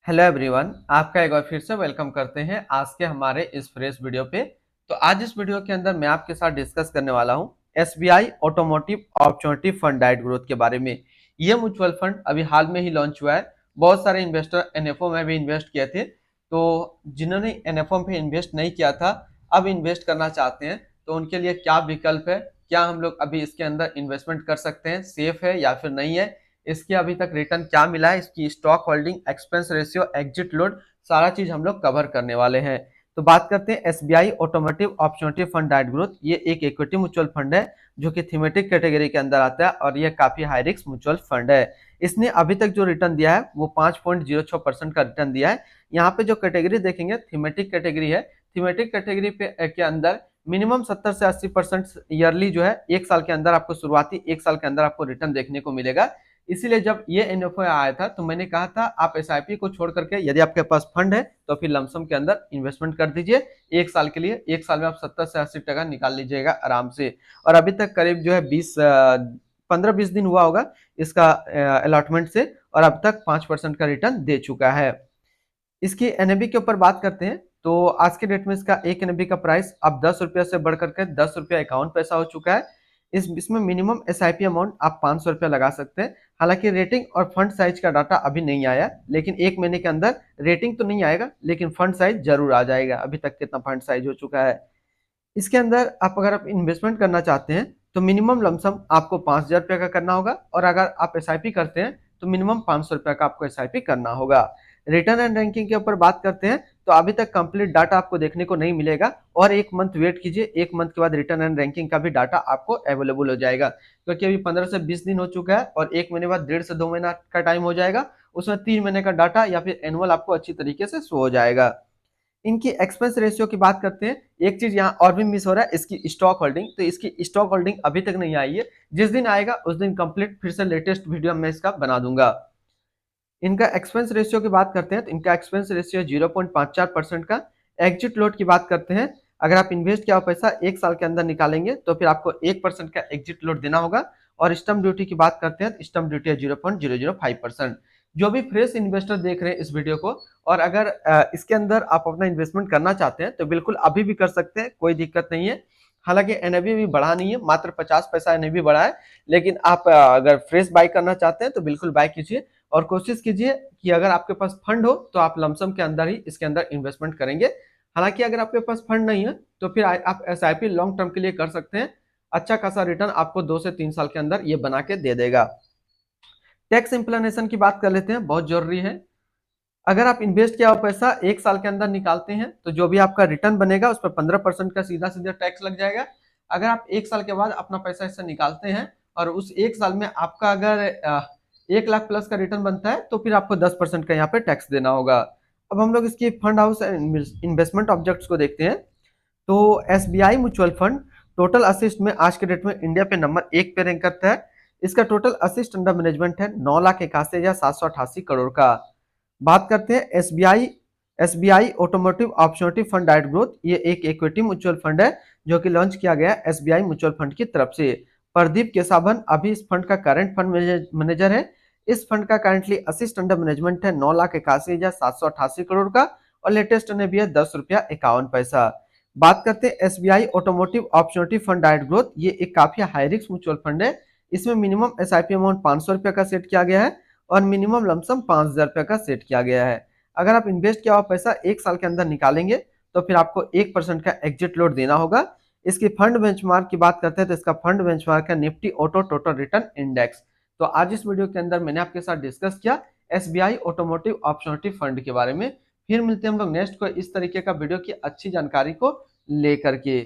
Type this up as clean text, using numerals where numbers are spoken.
Hello everyone, आपका एक बार फिर से वेलकम करते हैं आज के हमारे इस फ्रेश वीडियो पे। तो आज इस वीडियो के अंदर मैं आपके साथ डिस्कस करने वाला हूं SBI automotive opportunity fund diet growth के बारे में। ये म्यूचुअल फंड अभी हाल में ही लॉन्च हुआ है। बहुत सारे इन्वेस्टर एनएफओ में भी इन्वेस्ट किए थे, तो जिन्होंने एनएफओ पे इन्वेस्ट नहीं किया था अब इन्वेस्ट करना चाहते हैं, तो उनके लिए क्या विकल्प है, क्या हम लोग अभी इसके अंदर इन्वेस्टमेंट कर सकते हैं, सेफ है या फिर नहीं है, इसके अभी तक रिटर्न क्या मिला है, इसकी stock holding, expense ratio, exit load, सारा चीज हम लोग कवर करने वाले हैं। तो बात करते हैं SBI automotive opportunity fund diet growth. ये एक इक्विटी म्यूचुअल फंड है जो कि थीमेटिक कैटेगरी के अंदर आता है और ये काफी हाई रिस्क म्यूचुअल फंड है। इसने अभी तक जो रिटर्न दिया है वो 5.06% का रिटर्न दिया है। यहाँ पे जो कैटेगरी देखेंगे थीमेटिक कैटेगरी है। थीमेटिक कैटेगरी के अंदर मिनिमम 70 से 80% ईयरली जो है एक साल के अंदर आपको शुरुआती एक साल के अंदर आपको रिटर्न देखने को मिलेगा। इसीलिए जब ये एनएफओ आया था तो मैंने कहा था आप एसआईपी को छोड़ करके यदि आपके पास फंड है तो फिर लमसम के अंदर इन्वेस्टमेंट कर दीजिए एक साल के लिए। एक साल में आप 70 से 80 टका निकाल लीजिएगा आराम से। और अभी तक करीब जो है 15-20 दिन हुआ होगा इसका अलॉटमेंट से, और अब तक 5% का रिटर्न दे चुका है। इसकी एनएबी के ऊपर बात करते हैं तो आज के डेट में इसका एक एनएबी का प्राइस अब 10 रुपया से बढ़ करके 10 रुपया 51 पैसा हो चुका है। इसमें मिनिमम एसआईपी अमाउंट आप 500 रुपया लगा सकते हैं। हालांकि रेटिंग और फंड साइज का डाटा अभी नहीं आया, लेकिन एक महीने के अंदर रेटिंग तो नहीं आएगा लेकिन फंड साइज जरूर आ जाएगा। अभी तक कितना फंड साइज हो चुका है इसके अंदर। अगर आप इन्वेस्टमेंट करना चाहते हैं तो मिनिमम लमसम आपको 5,000 रुपया का करना होगा, और अगर आप एसआईपी करते हैं तो मिनिमम 500 रुपया का आपको एसआईपी करना होगा। रिटर्न एंड रैंकिंग के ऊपर बात करते हैं तो अभी तक कंप्लीट डाटा आपको देखने को नहीं मिलेगा, और एक मंथ वेट कीजिए, एक मंथ के बाद रिटर्न एंड रैंकिंग का भी डाटा आपको अवेलेबल हो जाएगा। क्योंकि अभी 15 से 20 दिन हो चुका है और एक महीने बाद 1.5 से 2 महीना का टाइम हो जाएगा, उसमें 3 महीने का डाटा या फिर एनुअल आपको अच्छी तरीके से शो हो जाएगा। इनकी एक्सपेंस रेशियो की बात करते हैं, एक चीज यहाँ और भी मिस हो रहा है इसकी स्टॉक होल्डिंग। तो इसकी स्टॉक होल्डिंग अभी तक नहीं आई है, जिस दिन आएगा उस दिन कंप्लीट फिर से लेटेस्ट वीडियो मैं इसका बना दूंगा। इनका एक्सपेंस रेशियो की बात करते हैं तो इनका एक्सपेंस रेशियो 0.54% का। एग्जिट लोड की बात करते हैं, अगर आप इन्वेस्ट किया हुआ पैसा एक साल के अंदर निकालेंगे तो फिर आपको 1% का एग्जिट लोड देना होगा। और स्टम्प ड्यूटी की बात करते हैं तो स्टम्प ड्यूटी है 0.005%। जो भी फ्रेश इन्वेस्टर देख रहे हैं इस वीडियो को, और अगर इसके अंदर आप अपना इन्वेस्टमेंट करना चाहते हैं तो बिल्कुल अभी भी कर सकते हैं, कोई दिक्कत नहीं है। हालांकि एनएबी भी बढ़ा नहीं है, मात्र 50 पैसा एनएबी बढ़ा है, लेकिन आप अगर फ्रेश बाय करना चाहते हैं तो बिल्कुल बाय कीजिए। और कोशिश कीजिए कि अगर आपके पास फंड हो तो आप लमसम के अंदर ही इसके अंदर इन्वेस्टमेंट करेंगे। हालांकि अगर आपके पास फंड नहीं है तो फिर आप एसआईपी लॉन्ग टर्म के लिए कर सकते हैं। अच्छा खासा रिटर्न आपको 2 से 3 साल के अंदर ये बना के दे देगा। टैक्स इंप्लीमेंटेशन की बात कर लेते हैं, बहुत जरूरी है। अगर आप इन्वेस्ट किया हुआ पैसा एक साल के अंदर निकालते हैं तो जो भी आपका रिटर्न बनेगा उस पर 15% का सीधा सीधा टैक्स लग जाएगा। अगर आप एक साल के बाद अपना पैसा इससे निकालते हैं और उस एक साल में आपका अगर 1 लाख प्लस का रिटर्न बनता है तो फिर आपको 10% का यहाँ पे टैक्स देना होगा। अब हम लोग इसकी फंड हाउस इन्वेस्टमेंट ऑब्जेक्ट्स को देखते हैं। तो SBI mutual fund total assist में आज के डेट में इंडिया पे नंबर 1 पे रैंक करता है। इसका टोटल असिस्ट अंडर मैनेजमेंट है 9,81,788 करोड़ का। बात करते हैं SBI automotive opportunity fund diet growth. ये एक इक्विटी म्यूचुअल फंड है जो कि लॉन्च किया गया है एसबीआई म्यूचुअल फंड की तरफ से। प्रदीप केसावन अभी इस फंड का करंट फंड मैनेजर है। इस फंड का करंटली असिस्ट अंडर मैनेजमेंट है 9,81,788 करोड़ का, और लेटेस्ट ने भी है 10 रुपया 51 पैसा। बात करते हैं SBI automotive opportunity fund diet growth. ये एक काफी हाई रिस्क म्यूचुअल फंड है। इसमें मिनिमम एसआईपी अमाउंट 500 रुपया का सेट किया गया है और मिनिमम लमसम 5,000 रुपया का सेट किया गया है। अगर आप इन्वेस्ट किया हुआ पैसा एक साल के अंदर निकालेंगे तो फिर आपको 1% का एग्जिट लोड देना होगा। इसकी फंड बेंचमार्क की बात करते हैं तो इसका फंड बेंचमार्क है Nifty auto total return index. तो आज इस वीडियो के अंदर मैंने आपके साथ डिस्कस किया एसबीआई ऑटोमोटिव अपॉर्चुनिटी फंड के बारे में। फिर मिलते हैं हम लोग नेक्स्ट को इस तरीके का वीडियो की अच्छी जानकारी को लेकर के।